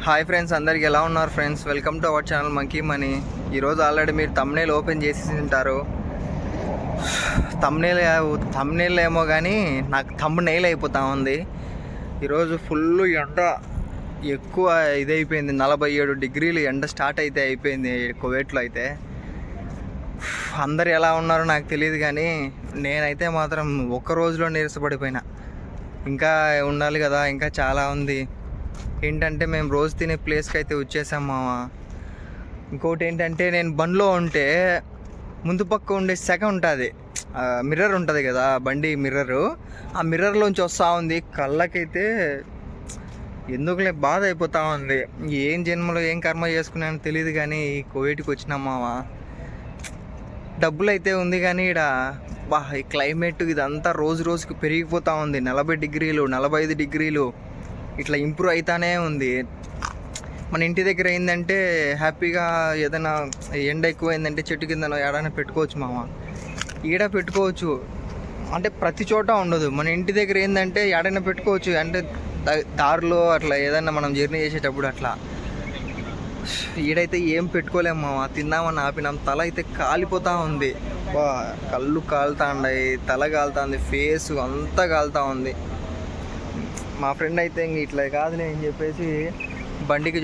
Hi friends, అందరికి ఎలా ఉన్నారు friends? Welcome to our channel monkey money. ఈరోజు ఆల్రెడీ మీరు థంబ్నెయిల్ ఓపెన్ చేసి ఉంటారు. థంబ్నెయిల్ ఏమో కానీ నాకు థంబ్నెయిల్ అయిపోతా ఉంది. ఈరోజు ఫుల్ ఎండ ఎక్కువ ఇదైపోయింది. 47 డిగ్రీలు ఎండ స్టార్ట్ అయితే అయిపోయింది కువైట్లో అయితే. అందరు ఎలా ఉన్నారో నాకు తెలియదు కానీ నేనైతే మాత్రం ఒక్క రోజులో నీరసపడిపోయినా. ఇంకా ఉండాలి కదా, ఇంకా చాలా ఉంది. ఏంటంటే మేము రోజు తినే ప్లేస్కి అయితే వచ్చేసాం మామ. ఇంకోటి ఏంటంటే, నేను బండిలో ఉంటే ముందు పక్క ఉండే సెగ ఉంటుంది, మిర్రర్ ఉంటుంది కదా, బండి మిర్రరు. ఆ మిర్రర్లోంచి వస్తూ ఉంది. కళ్ళకైతే ఎందుకులే బాధ అయిపోతూ ఉంది. ఏం జన్మలో ఏం కర్మ చేసుకున్నానో తెలియదు కానీ కువైట్కి వచ్చినాం మామ. డబ్బులు అయితే ఉంది కానీ ఇక్కడ ఈ క్లైమేట్ ఇదంతా రోజు రోజుకి పెరిగిపోతూ ఉంది. 40 డిగ్రీలు 45 డిగ్రీలు ఇట్లా ఇంప్రూవ్ అవుతానే ఉంది. మన ఇంటి దగ్గర ఏంటంటే హ్యాపీగా ఏదైనా ఎండ ఎక్కువైందంటే చెట్టు కింద ఏడైనా పెట్టుకోవచ్చు మామ. ఈడ పెట్టుకోవచ్చు అంటే ప్రతి చోట ఉండదు. మన ఇంటి దగ్గర ఏంటంటే ఏడైనా పెట్టుకోవచ్చు అంటే దారిలో అట్లా ఏదైనా మనం జర్నీ చేసేటప్పుడు అట్లా. ఈడైతే ఏం పెట్టుకోలేము మామ. తిందామని ఆపినాం, తల అయితే కాలిపోతూ ఉంది. కళ్ళు కాలుతా ఉన్నాయి, తల కాలుతుంది, ఫేస్ అంతా కాలుతూ ఉంది. మా ఫ్రెండ్ అయితే ఇంక ఇట్లా కాదులే అని చెప్పేసి బండికి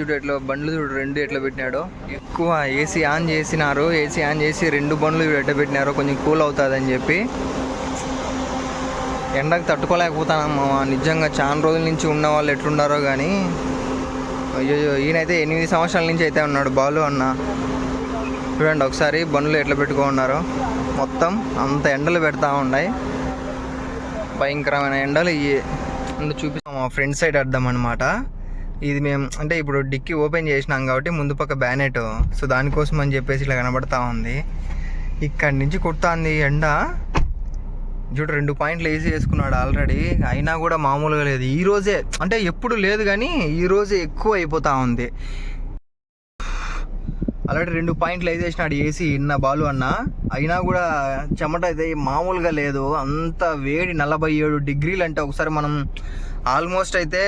బండ్లు రెండు ఎట్లా పెట్టినాడు. ఎక్కువ ఏసీ ఆన్ చేసినారు. ఏసీ ఆన్ చేసి 2 బండ్లు ఎట్లా పెట్టినారో కొంచెం కూల్ అవుతుంది అని చెప్పి. ఎండకు తట్టుకోలేకపోతానమ్మా నిజంగా. చాలా రోజుల నుంచి ఉన్న వాళ్ళు ఎట్లున్నారో కానీ. అయ్యో, ఈయనైతే 8 సంవత్సరాల నుంచి అయితే ఉన్నాడు, బాలు అన్న. చూడండి ఒకసారి బండ్లు ఎట్లా పెట్టుకున్నారో. మొత్తం అంత ఎండలు పెడతా ఉన్నాయి, భయంకరమైన ఎండలు. చూపిస్తాం మా ఫ్రంట్ సైడ్ అర్థం అనమాట. ఇది మేము అంటే ఇప్పుడు డిక్కీ ఓపెన్ చేసినాం కాబట్టి ముందు పక్క బ్యానెట్, సో దానికోసం అని చెప్పేసి ఇట్లా కనబడతా ఉంది. ఇక్కడి నుంచి కొడుతుంది ఎండ. చూడు 2 పాయింట్లు వేసి వేసుకున్నాడు ఆల్రెడీ, అయినా కూడా మామూలుగా లేదు. ఈరోజే అంటే ఎప్పుడు లేదు కానీ ఈరోజే ఎక్కువ అయిపోతూ ఉంది. ఆల్రెడీ 2 పాయింట్లు వేసేసినాడు ఏసీ ఇన్న బాలు అన్న, అయినా కూడా చెమట అయితే మామూలుగా లేదు. అంత వేడి 47 డిగ్రీలు అంటే ఒకసారి మనం ఆల్మోస్ట్ అయితే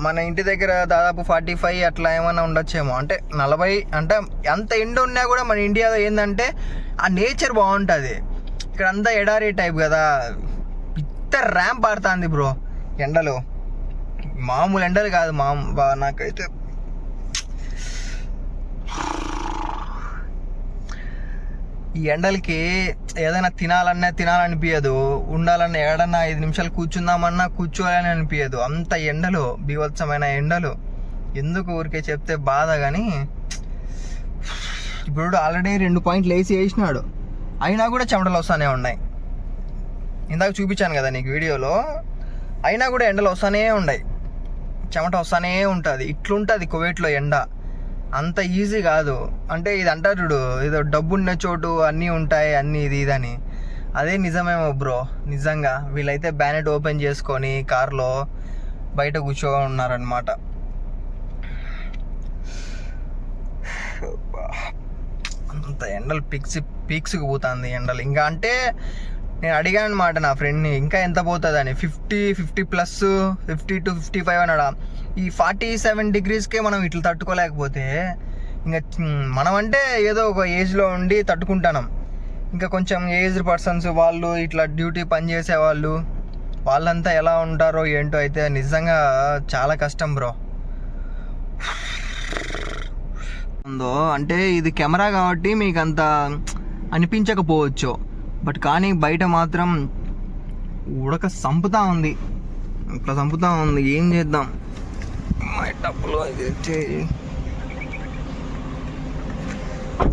మన ఇంటి దగ్గర దాదాపు 45 అట్లా ఏమైనా ఉండొచ్చేమో. అంటే 40 అంటే అంత ఎండ ఉన్నా కూడా మన ఇండియాలో ఏంటంటే ఆ నేచర్ బాగుంటుంది. ఇక్కడ అంతా ఎడారి టైప్ కదా, ఇంత ర్యాంప్ పడుతుంది బ్రో ఎండలు. మామూలు ఎండలు కాదు నాకైతే. ఈ ఎండలకి ఏదైనా తినాలనిపించదు, ఉండాలన్నా ఏడన్నా 5 నిమిషాలు కూర్చుందామన్నా కూర్చోవాలని అనిపించదు. అంత ఎండలు, బీభత్సమైన ఎండలు. ఎందుకు ఊరికే చెప్తే బాధ కానీ. ఇప్పుడు ఆల్రెడీ 2 పాయింట్లు వేసి వేసినాడు, అయినా కూడా చెమటలు వస్తూనే ఉన్నాయి. ఇందాక చూపించాను కదా నీకు వీడియోలో, అయినా కూడా ఎండలు వస్తూనే ఉన్నాయి, చెమట వస్తూనే ఉంటుంది. ఇట్లుంటుంది కువైట్లో ఎండ. అంత ఈజీ కాదు. అంటే ఇది అంటారు చూడు, ఏదో డబ్బున్న చోటు అన్నీ ఉంటాయి, అన్నీ ఇది ఇదని. అదే నిజమేమో బ్రో. నిజంగా వీళ్ళైతే బ్యానెట్ ఓపెన్ చేసుకొని కార్లో బయట కూర్చొని ఉన్నారనమాట. అంత ఎండలు పీక్స్కి పోతుంది ఎండలు. ఇంకా అంటే నేను అడిగాను అనమాట నా ఫ్రెండ్ని, ఇంకా ఎంత పోతుంది అని. 50 ప్లస్ 50 to 55 అన్నాడా. ఈ 47 డిగ్రీస్కే మనం ఇట్లా తట్టుకోలేకపోతే ఇంకా మనం అంటే ఏదో ఒక ఏజ్లో ఉండి తట్టుకుంటున్నాం. ఇంకా కొంచెం ఏజ్డ్ పర్సన్స్ వాళ్ళు ఇట్లా డ్యూటీ పని చేసే వాళ్ళంతా ఎలా ఉంటారో ఏంటో. అయితే నిజంగా చాలా కష్టం బ్రో. అంటే ఇది కెమెరా కాబట్టి మీకు అంత అనిపించకపోవచ్చు, బట్ కానీ బయట మాత్రం ఉడక సంపుతా ఉంది, ఇట్లా సంపుతా ఉంది. ఏం చేద్దాం, డబ్బులు అయితే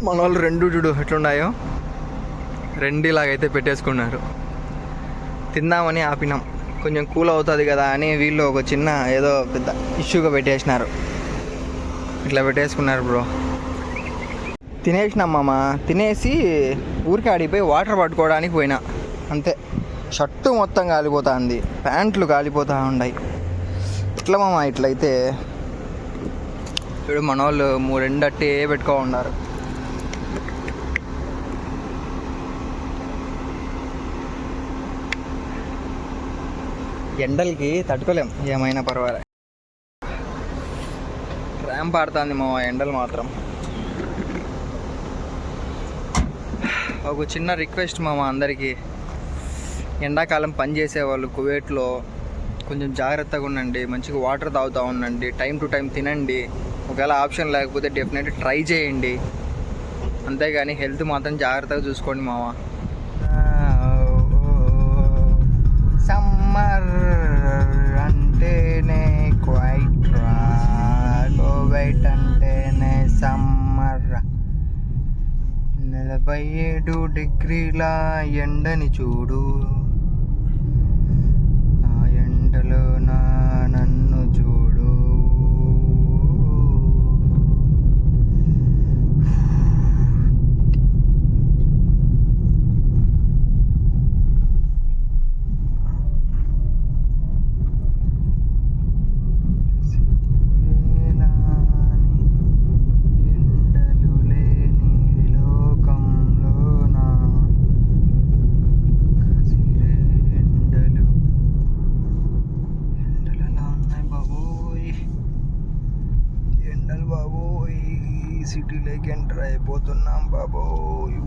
మన వాళ్ళు 2 చూడు ఎట్లున్నాయో, 2 ఇలాగైతే పెట్టేసుకున్నారు. తిందామని ఆపినాం, కొంచెం కూల్ అవుతుంది కదా అని వీళ్ళు ఒక చిన్న ఏదో పెద్ద ఇష్యూగా పెట్టేసినారు. ఇట్లా పెట్టేసుకున్నారు బ్రో. తినేసినాం మామ. తినేసి ఊరికి ఆడిపోయి వాటర్ పట్టుకోవడానికి పోయినా అంతే. షర్టు మొత్తం కాలిపోతుంది, ప్యాంట్లు కాలిపోతూ ఉన్నాయి. ఇట్లా మామ ఇట్లయితే ఇప్పుడు మన వాళ్ళు 2 అట్టే పెట్టుకో ఉన్నారు. ఎండలకి తట్టుకోలేం, ఏమైనా పర్వాలేదు. ర్యాంప్ ఆడుతుంది మా ఎండలు మాత్రం. ఒక చిన్న రిక్వెస్ట్ మామ అందరికీ, ఎండాకాలం పని చేసేవాళ్ళు కువైట్లో కొంచెం జాగ్రత్తగా ఉండండి, మంచిగా వాటర్ తాగుతూ ఉండండి, టైం టు టైం తినండి. ఒకవేళ ఆప్షన్ లేకపోతే డెఫినెట్గా ట్రై చేయండి, అంతేగాని హెల్త్ మాత్రం జాగ్రత్తగా చూసుకోండి మామ. సమ్మర్ అంటేనే క్వైట్ రా, కువైట్ అంటేనే సమ్మర్. 47 డిగ్రీల ఎండని చూడు, ఆ ఎండలో నన్ను చూడు. సిటీలోకి ఎంటర్ అయిపోతున్నాం బాబోయ్.